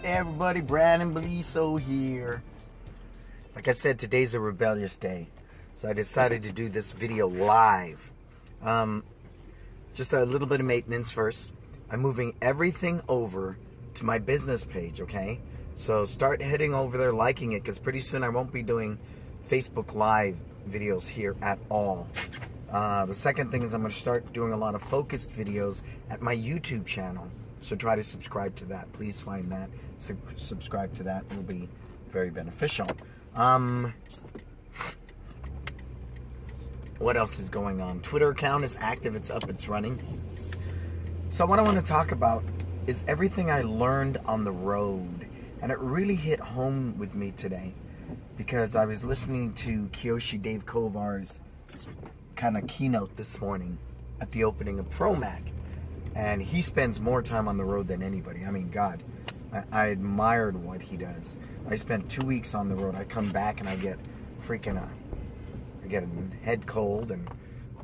Hey everybody, Brannon Beliso here. Like I said, today's a rebellious day, so I decided to do this video live. Just a little bit of maintenance first. I'm moving everything over to my business page, okay? So start heading over there, liking it, because pretty soon I won't be doing Facebook Live videos here at all. The second thing is I'm going to start doing a lot of focused videos at my YouTube channel. So try to subscribe to that. Please find that. Subscribe to that. It will be very beneficial. What else is going on? Twitter account is active. It's up. It's running. So what I want to talk about is everything I learned on the road. And it really hit home with me today because I was listening to Kiyoshi Dave Kovar's kind of keynote this morning at the opening of ProMac. And he spends more time on the road than anybody. I mean, God, I admired what he does. I spent 2 weeks on the road. I come back and I get I get a head cold and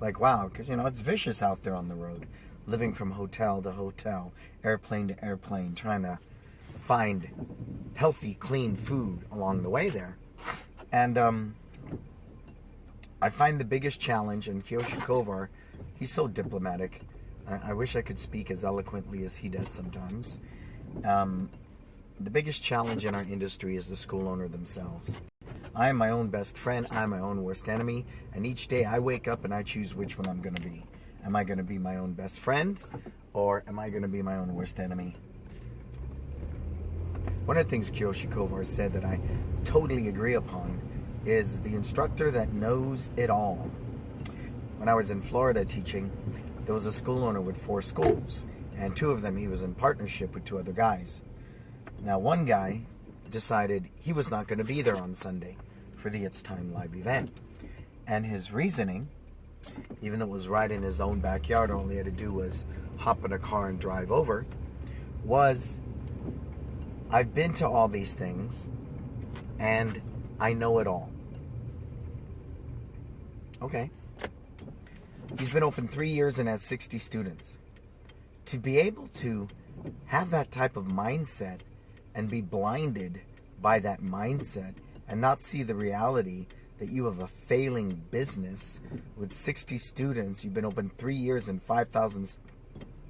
like, wow, because, it's vicious out there on the road. Living from hotel to hotel, airplane to airplane, trying to find healthy, clean food along the way there. And I find the biggest challenge, and Kiyoshi Kovar, he's so diplomatic. I wish I could speak as eloquently as he does sometimes. The biggest challenge in our industry is the school owner themselves. I am my own best friend. I'm my own worst enemy. And each day I wake up and I choose which one I'm going to be. Am I going to be my own best friend? Or am I going to be my own worst enemy? One of the things Kiyoshi Kovar said that I totally agree upon is the instructor that knows it all. When I was in Florida teaching, there was a school owner with 4 schools, and 2 of them he was in partnership with 2 other guys. Now one guy decided he was not going to be there on Sunday for the It's Time live event. And his reasoning, even though it was right in his own backyard, all he had to do was hop in a car and drive over, was, I've been to all these things and I know it all. Okay. He's been open 3 years and has 60 students. To be able to have that type of mindset and be blinded by that mindset and not see the reality that you have a failing business with 60 students, you've been open 3 years and 5,000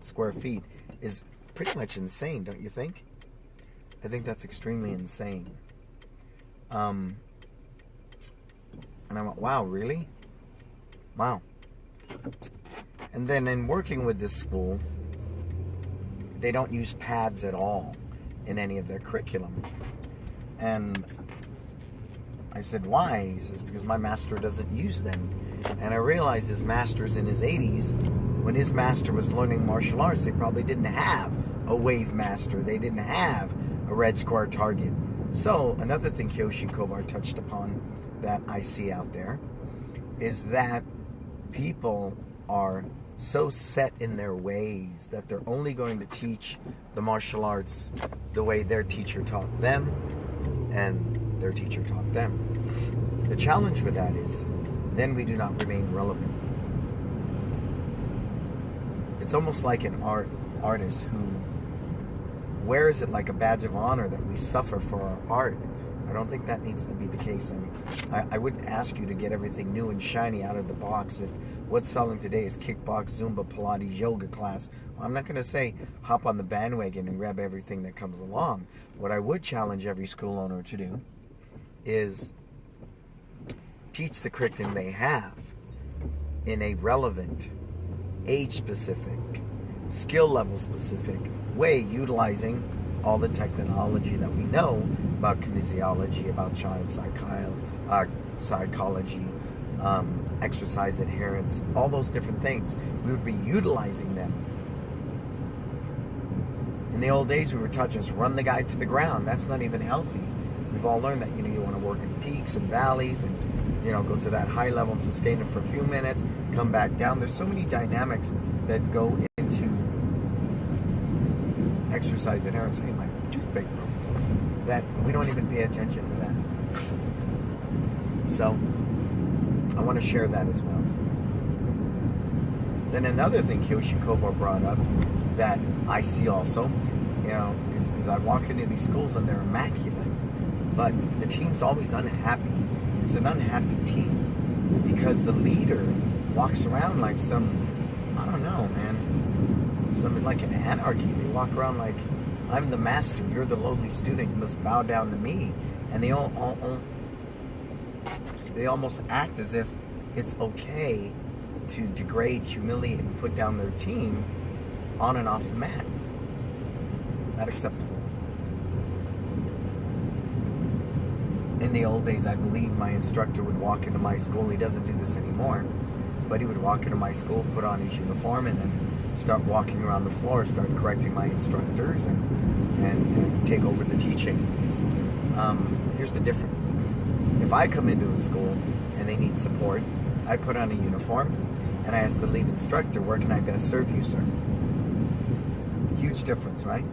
square feet is pretty much insane, don't you think? I think that's extremely insane. And I went, wow, really? Wow. And then in working with this school, they don't use pads at all in any of their curriculum. And I said, why? He says, because my master doesn't use them. And I realized his master's in his 80s. When his master was learning martial arts, they probably didn't have a wave master. They didn't have a red square target. So another thing Kiyoshi Kovar touched upon that I see out there is that people are so set in their ways that they're only going to teach the martial arts the way their teacher taught them and their teacher taught them. The challenge with that is then we do not remain relevant. It's almost like an artist who wears it like a badge of honor that we suffer for our art. I don't think that needs to be the case. And I wouldn't ask you to get everything new and shiny out of the box if what's selling today is kickbox, Zumba, Pilates, yoga class. Well, I'm not going to say hop on the bandwagon and grab everything that comes along. What I would challenge every school owner to do is teach the curriculum they have in a relevant, age-specific, skill level-specific way, utilizing all the technology that we know about kinesiology, about child psychology, exercise adherence, all those different things. We would be utilizing them. In the old days, we were taught just run the guy to the ground. That's not even healthy. We've all learned that, you want to work in peaks and valleys and, go to that high level and sustain it for a few minutes, come back down. There's so many dynamics that go into exercise adherence. Hey, my toothpick broke. That we don't even pay attention to that. So I want to share that as well. Then another thing Kiyoshi Kovar brought up that I see also is I walk into these schools and they're immaculate, but the team's always unhappy. It's an unhappy team because the leader walks around like I don't know, man, something like an anarchy. They walk around like, I'm the master, you're the lowly student, you must bow down to me. And they almost act as if it's okay to degrade, humiliate, and put down their team on and off the mat. Not acceptable. In the old days, I believe my instructor would walk into my school. He doesn't do this anymore, but he would walk into my school, put on his uniform, and then start walking around the floor, start correcting my instructors, and take over the teaching. Here's the difference. If I come into a school and they need support, I put on a uniform and I ask the lead instructor, where can I best serve you, sir? Huge difference, right?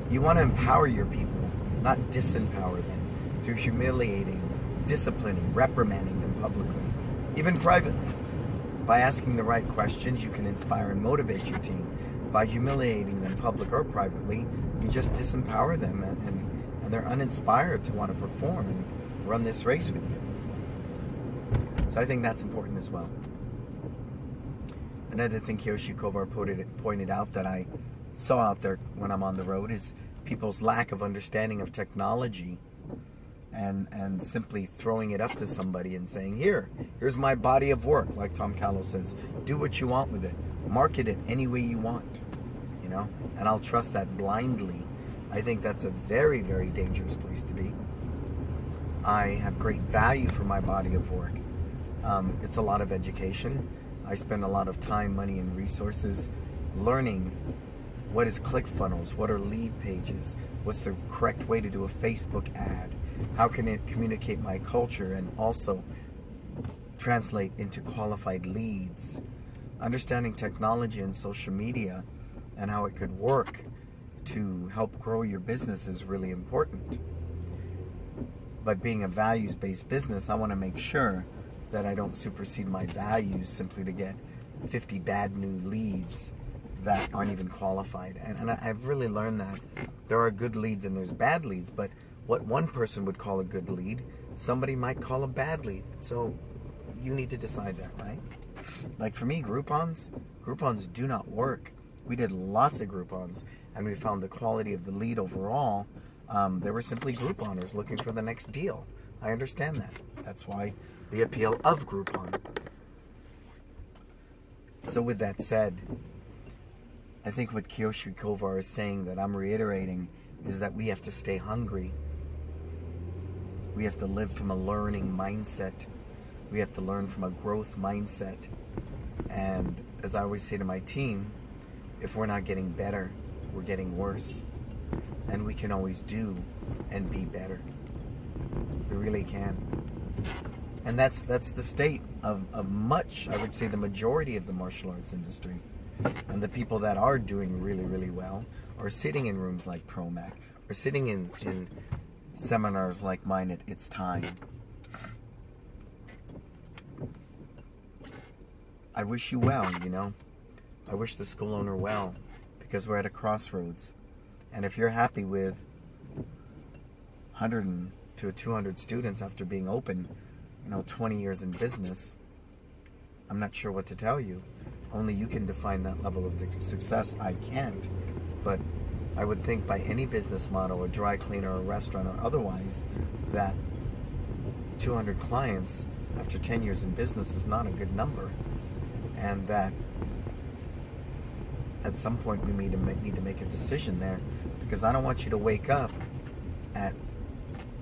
You want to empower your people, not disempower them through humiliating, disciplining, reprimanding them publicly, even privately. By asking the right questions, you can inspire and motivate your team. By humiliating them, public or privately, you just disempower them, and they're uninspired to want to perform and run this race with you. So I think that's important as well. Another thing Kiyoshi Kovar pointed out that I saw out there when I'm on the road is people's lack of understanding of technology, and simply throwing it up to somebody and saying, here's my body of work, like Tom Callow says. Do what you want with it. Market it any way you want, and I'll trust that blindly. I think that's a very, very dangerous place to be. I have great value for my body of work. It's a lot of education. I spend a lot of time, money, and resources learning what is ClickFunnels, what are lead pages, what's the correct way to do a Facebook ad, how can it communicate my culture and also translate into qualified leads. Understanding technology and social media and how it could work to help grow your business is really important. But being a values-based business, I want to make sure that I don't supersede my values simply to get 50 bad new leads that aren't even qualified. And I've really learned that there are good leads and there's bad leads, but what one person would call a good lead, somebody might call a bad lead. So you need to decide that, right? Like for me, Groupons do not work. We did lots of Groupons, and we found the quality of the lead overall, they were simply Grouponers looking for the next deal. I understand that. That's why the appeal of Groupon. So with that said, I think what Kiyoshi Kovar is saying, that I'm reiterating, is that we have to stay hungry. We have to live from a learning mindset. We have to learn from a growth mindset. And as I always say to my team, if we're not getting better, we're getting worse. And we can always do and be better. We really can. And that's the state of much, I would say the majority of the martial arts industry. And the people that are doing really, really well are sitting in rooms like ProMac, or sitting in seminars like mine at It's Time. I wish you well, I wish the school owner well, because we're at a crossroads. And if you're happy with 100 to 200 students after being open, 20 years in business, I'm not sure what to tell you. Only you can define that level of success. I can't. But I would think by any business model, a dry cleaner, a restaurant, or otherwise, that 200 clients after 10 years in business is not a good number. And that at some point we need to make a decision there, because I don't want you to wake up at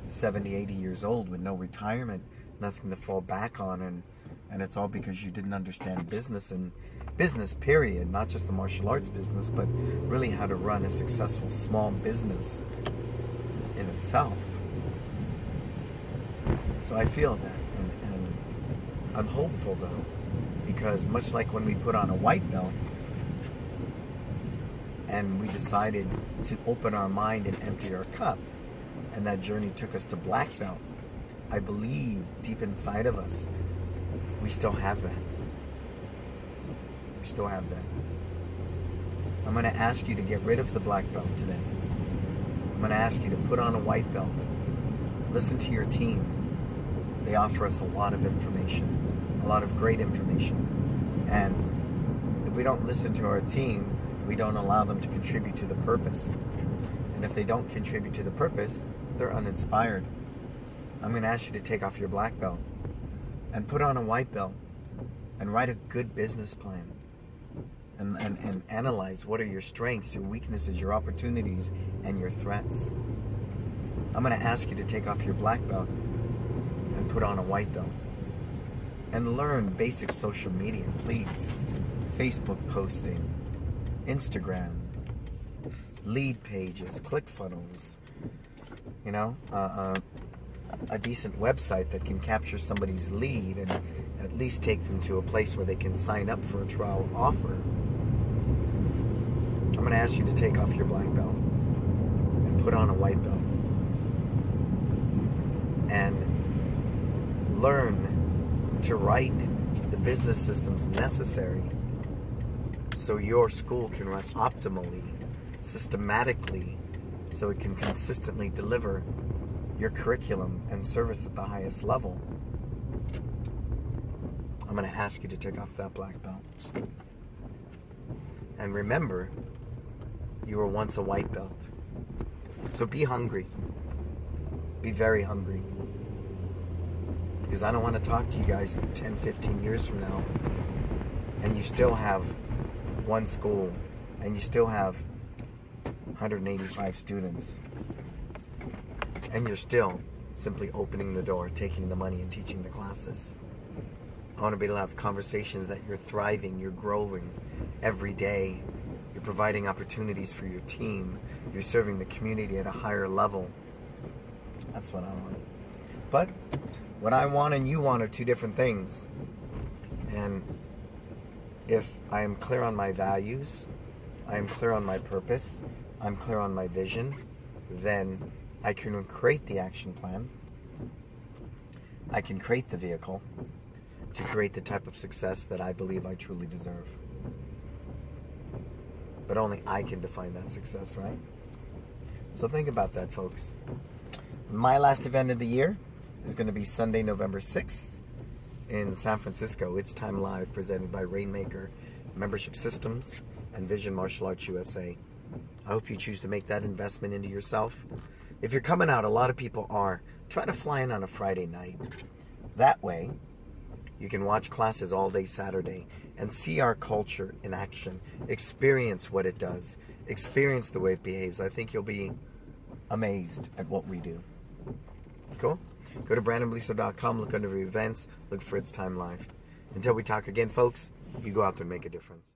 70, 80 years old with no retirement, nothing to fall back on, and it's all because you didn't understand business, and business period, not just the martial arts business, but really how to run a successful small business in itself. So I feel that, and I'm hopeful though, because much like when we put on a white belt and we decided to open our mind and empty our cup, and that journey took us to black belt, I believe deep inside of us we still have that. We still have that. I'm going to ask you to get rid of the black belt today. I'm going to ask you to put on a white belt. Listen to your team. They offer us a lot of information, a lot of great information. And if we don't listen to our team, we don't allow them to contribute to the purpose. And if they don't contribute to the purpose, they're uninspired. I'm going to ask you to take off your black belt and put on a white belt and write a good business plan. And analyze what are your strengths, your weaknesses, your opportunities, and your threats. I'm going to ask you to take off your black belt and put on a white belt. And learn basic social media, please. Facebook posting, Instagram, lead pages, ClickFunnels, a decent website that can capture somebody's lead and at least take them to a place where they can sign up for a trial offer. I'm going to ask you to take off your black belt and put on a white belt and learn to write the business systems necessary so your school can run optimally, systematically, so it can consistently deliver your curriculum and service at the highest level. I'm going to ask you to take off that black belt. And remember, you were once a white belt. So be hungry. Be very hungry. Because I don't want to talk to you guys 10, 15 years from now, and you still have one school, and you still have 185 students, and you're still simply opening the door, taking the money, and teaching the classes. I want to be able to have conversations that you're thriving, you're growing every day, you're providing opportunities for your team, you're serving the community at a higher level. That's what I want. But what I want and you want are two different things. And if I am clear on my values, I am clear on my purpose, I'm clear on my vision, then I can create the action plan. I can create the vehicle to create the type of success that I believe I truly deserve. But only I can define that success, right? So think about that, folks. My last event of the year is going to be Sunday, November 6th in San Francisco. It's Time Live, presented by Rainmaker Membership Systems and Vision Martial Arts USA. I hope you choose to make that investment into yourself. If you're coming out, a lot of people are. Try to fly in on a Friday night. That way, you can watch classes all day Saturday and see our culture in action. Experience what it does. Experience the way it behaves. I think you'll be amazed at what we do. Cool? Go to BrannonBeliso.com, look under events, look for It's Time Live. Until we talk again, folks, you go out there and make a difference.